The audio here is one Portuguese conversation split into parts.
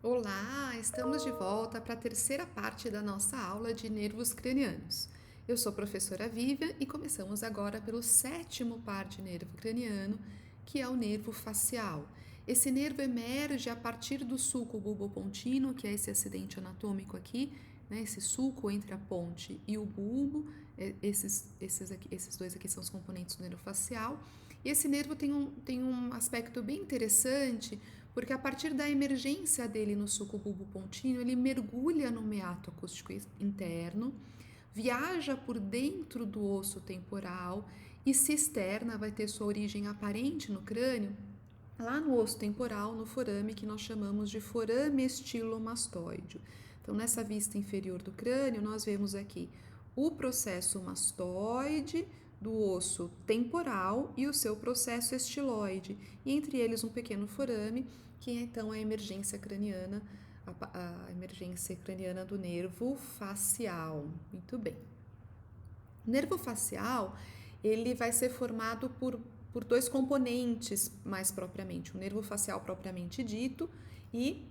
Olá, estamos de volta para a terceira parte da nossa aula de nervos cranianos. Eu sou a professora Vivian e começamos agora pelo sétimo par de nervo craniano, que é o nervo facial. Esse nervo emerge a partir do sulco bulbopontino, que é esse acidente anatômico aqui, né, esse sulco entre a ponte e o bulbo. Esses dois aqui são os componentes do nervo facial. E esse nervo tem um aspecto bem interessante, porque a partir da emergência dele no sulco bulbopontino, ele mergulha no meato acústico interno, viaja por dentro do osso temporal e se externa, vai ter sua origem aparente no crânio, lá no osso temporal, no forame que nós chamamos de forame estilomastoide. Então, nessa vista inferior do crânio, nós vemos aqui o processo mastoide do osso temporal e o seu processo estiloide, e entre eles um pequeno forame, que é então a emergência craniana, a emergência craniana do nervo facial. Muito bem. O nervo facial, ele vai ser formado por dois componentes, mais propriamente, o nervo facial propriamente dito e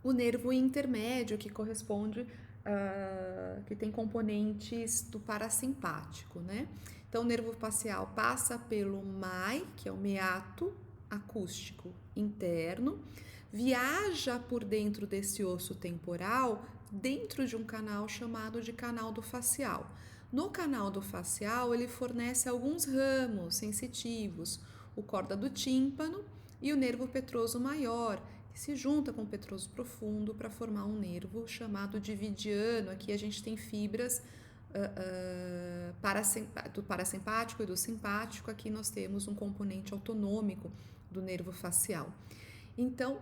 o nervo intermédio, que corresponde, que tem componentes do parasimpático, né? Então, o nervo facial passa pelo MAI, que é o meato acústico interno, viaja por dentro desse osso temporal, dentro de um canal chamado de canal do facial. No canal do facial, ele fornece alguns ramos sensitivos, o corda do tímpano e o nervo petroso maior, que se junta com o petroso profundo para formar um nervo chamado dividiano. Aqui a gente tem fibras do parasimpático e do simpático. Aqui nós temos um componente autonômico do nervo facial. Então,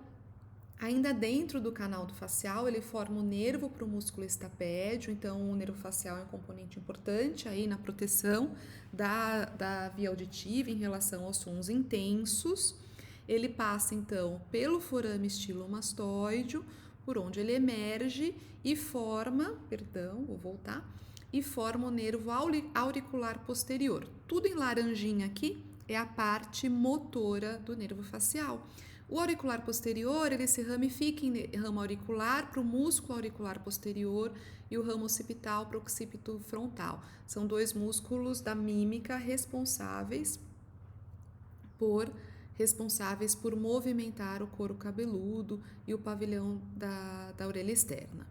ainda dentro do canal do facial, ele forma o nervo para o músculo estapédio. Então, o nervo facial é um componente importante aí na proteção da via auditiva em relação aos sons intensos. Ele passa, então, pelo forame estilomastoide, por onde ele emerge e forma, e forma o nervo auricular posterior. Tudo em laranjinha aqui é a parte motora do nervo facial. O auricular posterior, ele se ramifica em ramo auricular para o músculo auricular posterior e o ramo occipital para o occipito frontal. São dois músculos da mímica responsáveis por movimentar o couro cabeludo e o pavilhão da orelha externa.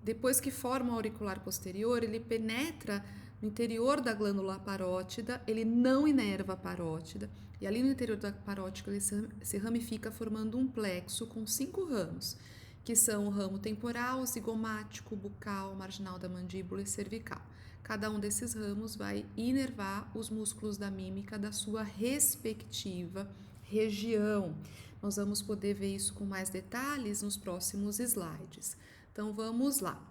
Depois que forma o auricular posterior, ele penetra no interior da glândula parótida, ele não inerva a parótida, e ali no interior da parótida ele se ramifica formando um plexo com 5 ramos, que são o ramo temporal, zigomático, bucal, marginal da mandíbula e cervical. Cada um desses ramos vai inervar os músculos da mímica da sua respectiva região. Nós vamos poder ver isso com mais detalhes nos próximos slides. Então vamos lá.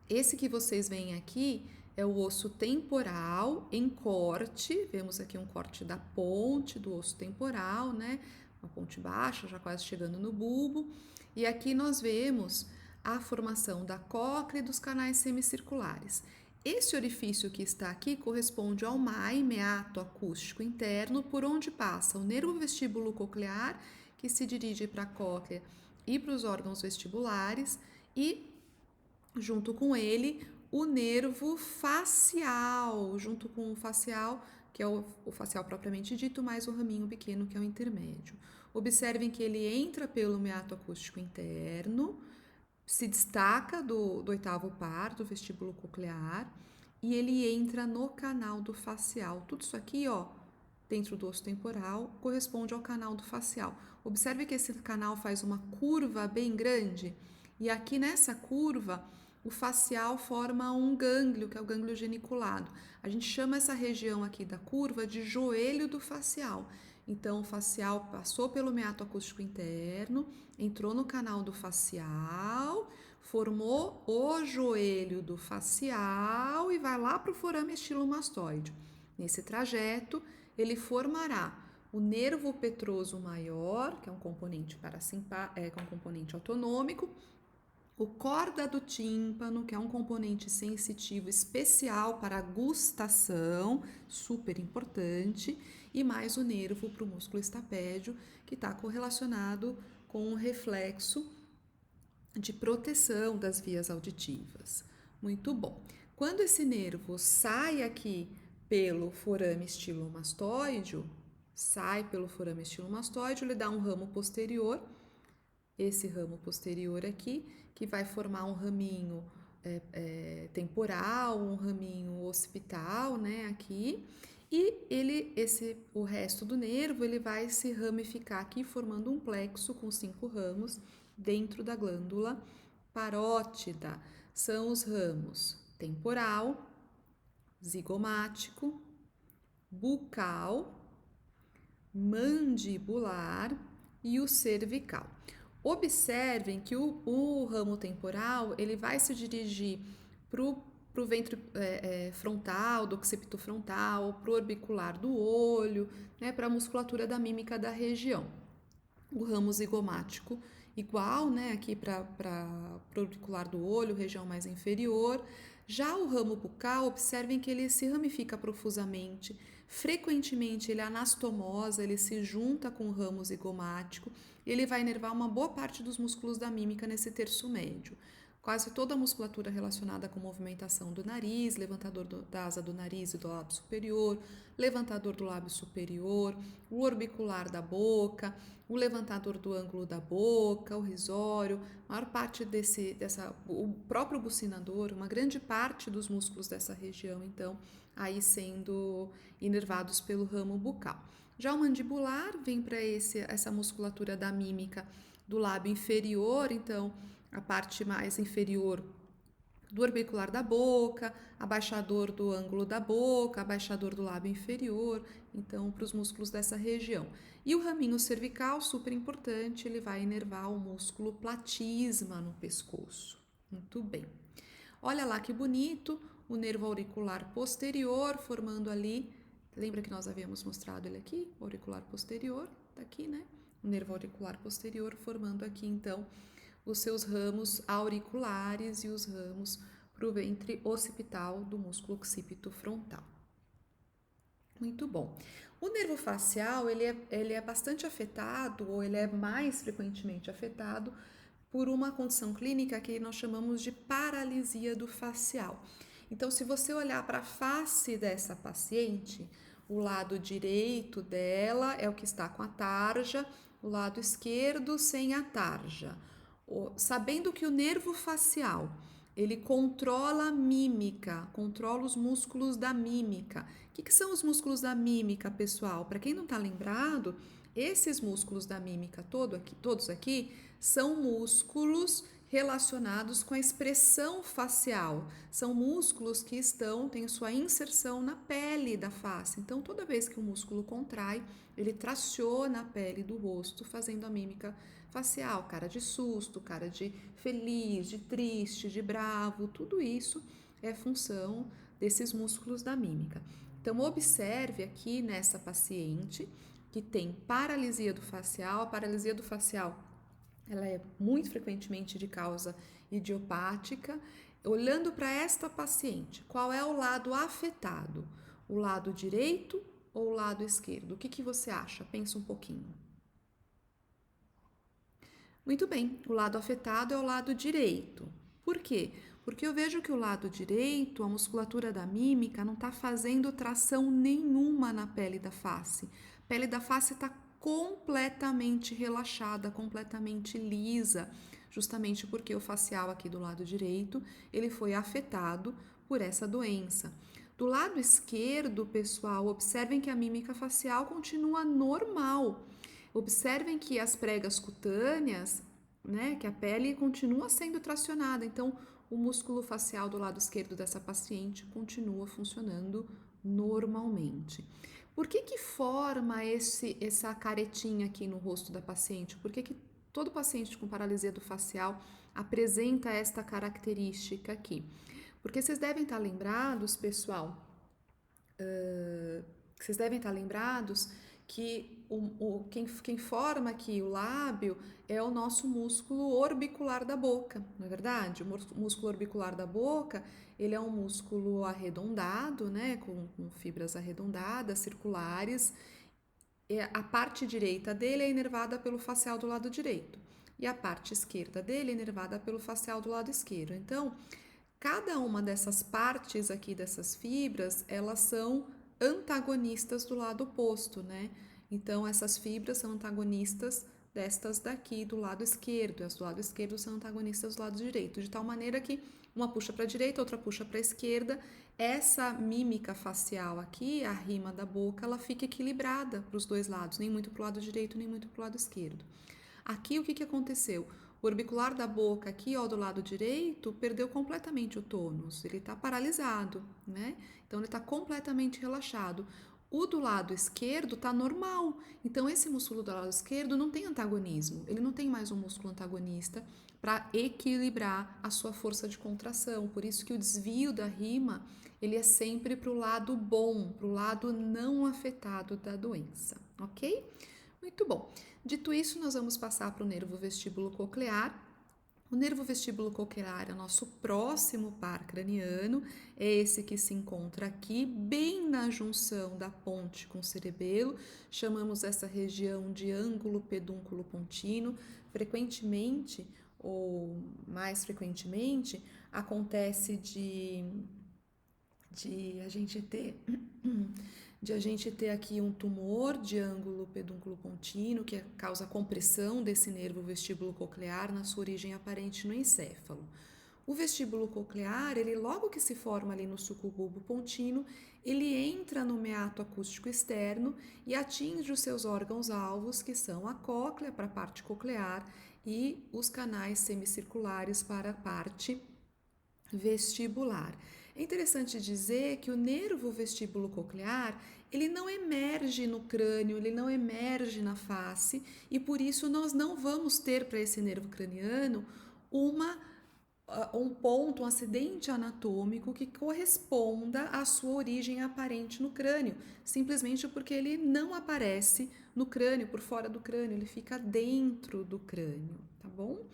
Esse que vocês veem aqui é o osso temporal em corte. Vemos aqui um corte da ponte do osso temporal, né? Uma ponte baixa, já quase chegando no bulbo. E aqui nós vemos a formação da cóclea e dos canais semicirculares. Esse orifício que está aqui corresponde ao MAI, meato acústico interno, por onde passa o nervo vestíbulo coclear, que se dirige para a cóclea e para os órgãos vestibulares, e junto com ele o nervo facial, junto com o facial, que é o facial propriamente dito, mais o raminho pequeno, que é o intermédio. Observem que ele entra pelo meato acústico interno, se destaca do oitavo par, do vestíbulo coclear, e ele entra no canal do facial. Tudo isso aqui, ó, dentro do osso temporal, corresponde ao canal do facial. Observe que esse canal faz uma curva bem grande, e aqui nessa curva, o facial forma um gânglio, que é o gânglio geniculado. A gente chama essa região aqui da curva de joelho do facial. Então, o facial passou pelo meato acústico interno, entrou no canal do facial, formou o joelho do facial e vai lá para o forame estilomastoide. Nesse trajeto, ele formará o nervo petroso maior, que é um componente que é um componente autonômico, o corda do tímpano, que é um componente sensitivo especial para a gustação, super importante, e mais o nervo para o músculo estapédio, que está correlacionado com o reflexo de proteção das vias auditivas. Muito bom. Quando esse nervo sai aqui pelo forame estilomastoideo, ele dá um ramo posterior, esse ramo posterior aqui, que vai formar um raminho temporal, um raminho occipital, né, aqui, e o resto do nervo, ele vai se ramificar aqui, formando um plexo com 5 ramos dentro da glândula parótida. São os ramos temporal, zigomático, bucal, mandibular e o cervical. Observem que o ramo temporal, ele vai se dirigir para o ventre frontal, do occipito frontal, para o orbicular do olho, né, para a musculatura da mímica da região. O ramo zigomático igual, né, aqui para o orbicular do olho, região mais inferior. Já o ramo bucal, observem que ele se ramifica profusamente, frequentemente ele anastomosa, ele se junta com o ramo zigomático e ele vai inervar uma boa parte dos músculos da mímica nesse terço médio. Quase toda a musculatura relacionada com movimentação do nariz, levantador da asa do nariz e do lábio superior, levantador do lábio superior, o orbicular da boca, o levantador do ângulo da boca, o risório, a maior parte o próprio bucinador, uma grande parte dos músculos dessa região, então, aí sendo inervados pelo ramo bucal. Já o mandibular vem para essa musculatura da mímica do lábio inferior, então, a parte mais inferior do orbicular da boca, abaixador do ângulo da boca, abaixador do lábio inferior, então para os músculos dessa região. E o raminho cervical, super importante, ele vai inervar o músculo platisma no pescoço. Muito bem. Olha lá que bonito, o nervo auricular posterior formando ali, lembra que nós havíamos mostrado ele aqui? O auricular posterior, tá aqui, né? O nervo auricular posterior formando aqui, então, os seus ramos auriculares e os ramos para o ventre occipital do músculo occipito frontal. Muito bom. O nervo facial, ele é bastante afetado, ou ele é mais frequentemente afetado por uma condição clínica que nós chamamos de paralisia do facial. Então, se você olhar para a face dessa paciente, o lado direito dela é o que está com a tarja, o lado esquerdo sem a tarja. Sabendo que o nervo facial, ele controla a mímica, controla os músculos da mímica. O que são os músculos da mímica, pessoal? Para quem não está lembrado, esses músculos da mímica todos aqui, são músculos relacionados com a expressão facial. São músculos que têm sua inserção na pele da face. Então, toda vez que o músculo contrai, ele traciona a pele do rosto, fazendo a mímica facial, cara de susto, cara de feliz, de triste, de bravo, tudo isso é função desses músculos da mímica. Então, observe aqui nessa paciente que tem paralisia do facial. A paralisia do facial, ela é muito frequentemente de causa idiopática. Olhando para esta paciente, qual é o lado afetado? O lado direito ou o lado esquerdo? O que você acha? Pensa um pouquinho. Muito bem, o lado afetado é o lado direito. Por quê? Porque eu vejo que o lado direito, a musculatura da mímica, não está fazendo tração nenhuma na pele da face. A pele da face está completamente relaxada, completamente lisa, justamente porque o facial aqui do lado direito, ele foi afetado por essa doença. Do lado esquerdo, pessoal, observem que a mímica facial continua normal. Observem que as pregas cutâneas, né, que a pele continua sendo tracionada, então o músculo facial do lado esquerdo dessa paciente continua funcionando normalmente. Por que forma essa caretinha aqui no rosto da paciente? Por que todo paciente com paralisia do facial apresenta esta característica aqui? Porque vocês devem estar lembrados, pessoal, que quem forma aqui o lábio é o nosso músculo orbicular da boca, não é verdade? O músculo orbicular da boca, ele é um músculo arredondado, né, com fibras arredondadas, circulares, A parte direita dele é inervada pelo facial do lado direito e a parte esquerda dele é inervada pelo facial do lado esquerdo. Então, cada uma dessas partes aqui dessas fibras, elas são antagonistas do lado oposto, né? Então, essas fibras são antagonistas destas daqui do lado esquerdo, e as do lado esquerdo são antagonistas do lado direito, de tal maneira que uma puxa para a direita, outra puxa para a esquerda. Essa mímica facial aqui, a rima da boca, ela fica equilibrada para os dois lados, nem muito para o lado direito, nem muito para o lado esquerdo. Aqui, o que aconteceu? O orbicular da boca aqui, ó, do lado direito, perdeu completamente o tônus. Ele está paralisado, né? Então, ele está completamente relaxado. O do lado esquerdo está normal. Então, esse músculo do lado esquerdo não tem antagonismo. Ele não tem mais um músculo antagonista para equilibrar a sua força de contração. Por isso que o desvio da rima, ele é sempre para o lado bom, para o lado não afetado da doença, ok? Muito bom. Dito isso, nós vamos passar para o nervo vestíbulo coclear. O nervo vestíbulo coclear é o nosso próximo par craniano, é esse que se encontra aqui, bem na junção da ponte com o cerebelo. Chamamos essa região de ângulo pedúnculo pontino. Frequentemente, ou mais frequentemente, acontece de a gente ter aqui um tumor de ângulo pedúnculo pontino que causa compressão desse nervo vestíbulo coclear na sua origem aparente no encéfalo. O vestíbulo coclear, ele logo que se forma ali no sucobulbo pontino, ele entra no meato acústico externo e atinge os seus órgãos-alvos, que são a cóclea para a parte coclear e os canais semicirculares para a parte vestibular. É interessante dizer que o nervo vestíbulo coclear, ele não emerge no crânio, ele não emerge na face e por isso nós não vamos ter para esse nervo craniano um ponto, um acidente anatômico que corresponda à sua origem aparente no crânio, simplesmente porque ele não aparece no crânio, por fora do crânio, ele fica dentro do crânio, tá bom?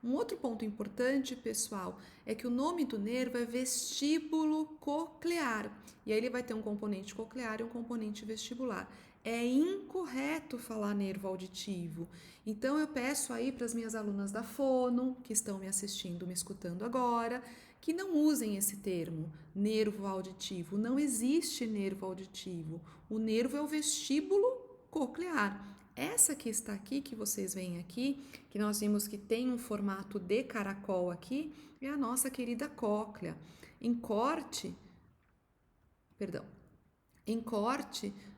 Um outro ponto importante, pessoal, é que o nome do nervo é vestíbulo coclear. E aí ele vai ter um componente coclear e um componente vestibular. É incorreto falar nervo auditivo. Então eu peço aí para as minhas alunas da fono, que estão me assistindo, me escutando agora, que não usem esse termo, nervo auditivo. Não existe nervo auditivo. O nervo é o vestíbulo coclear. Essa que está aqui, que vocês veem aqui, que nós vimos que tem um formato de caracol aqui, é a nossa querida cóclea. Em corte,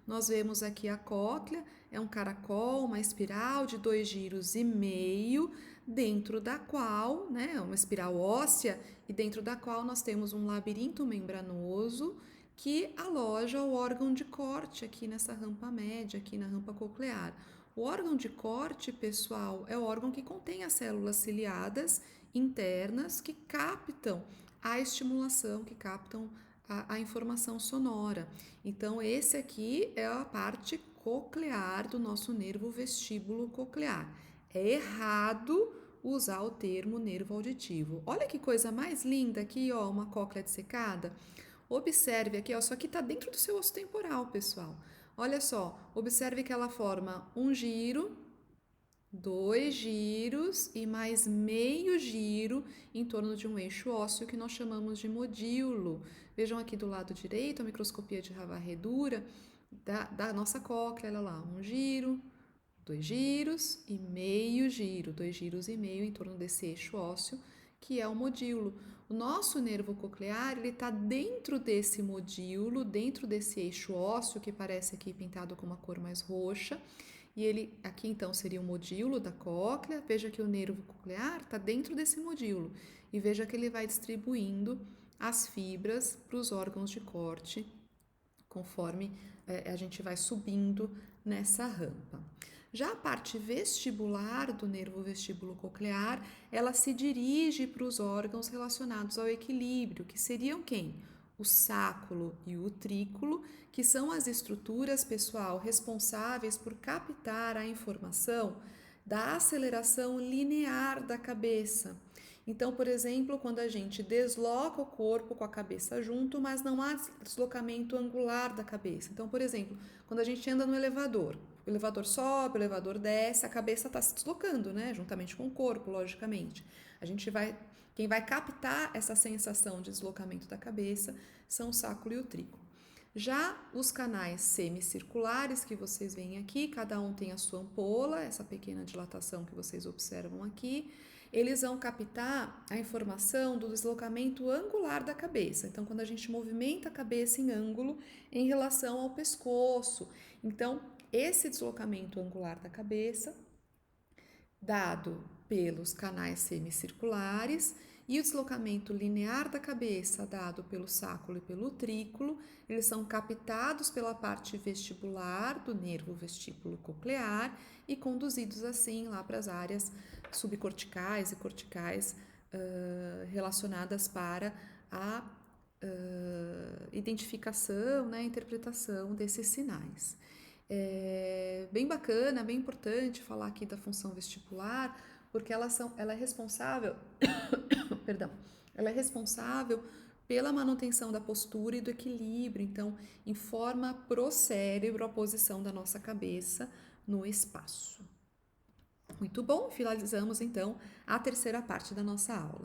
nós vemos aqui a cóclea, é um caracol, uma espiral de 2,5 giros, dentro da qual, né, uma espiral óssea, e dentro da qual nós temos um labirinto membranoso que aloja o órgão de corte aqui nessa rampa média, aqui na rampa coclear. O órgão de corte, pessoal, é o órgão que contém as células ciliadas internas que captam a estimulação, que captam a informação sonora. Então, esse aqui é a parte coclear do nosso nervo vestíbulo coclear. É errado usar o termo nervo auditivo. Olha que coisa mais linda aqui, ó, uma cóclea dissecada. Observe aqui, ó, isso aqui está dentro do seu osso temporal, pessoal. Olha só, observe que ela forma um giro, 2 giros e mais meio giro em torno de um eixo ósseo que nós chamamos de modíolo. Vejam aqui do lado direito a microscopia de varredura da nossa cóclea, olha lá, um giro, 2 giros e meio giro, 2 giros e meio em torno desse eixo ósseo, que é o modíolo. O nosso nervo coclear, ele está dentro desse modíolo, dentro desse eixo ósseo, que parece aqui pintado com uma cor mais roxa, e ele, aqui então seria o modíolo da cóclea. Veja que o nervo coclear está dentro desse modíolo, e veja que ele vai distribuindo as fibras para os órgãos de corte, conforme a gente vai subindo nessa rampa. Já a parte vestibular do nervo vestíbulo coclear, ela se dirige para os órgãos relacionados ao equilíbrio, que seriam quem? O sáculo e o utrículo, que são as estruturas, pessoal, responsáveis por captar a informação da aceleração linear da cabeça. Então, por exemplo, quando a gente desloca o corpo com a cabeça junto, mas não há deslocamento angular da cabeça. Então, por exemplo, quando a gente anda no elevador, o elevador sobe, o elevador desce, a cabeça está se deslocando, né? Juntamente com o corpo, logicamente. Quem vai captar essa sensação de deslocamento da cabeça são o sáculo e o trículo. Já os canais semicirculares que vocês veem aqui, cada um tem a sua ampola, essa pequena dilatação que vocês observam aqui, eles vão captar a informação do deslocamento angular da cabeça. Então, quando a gente movimenta a cabeça em ângulo em relação ao pescoço, então esse deslocamento angular da cabeça, dado pelos canais semicirculares, e o deslocamento linear da cabeça, dado pelo sáculo e pelo trículo, eles são captados pela parte vestibular do nervo vestíbulo coclear e conduzidos assim lá para as áreas subcorticais e corticais relacionadas para a identificação, né, interpretação desses sinais. É bem bacana, bem importante falar aqui da função vestibular, porque ela é responsável, perdão, ela é responsável pela manutenção da postura e do equilíbrio, então informa pro cérebro a posição da nossa cabeça no espaço. Muito bom, finalizamos então a terceira parte da nossa aula.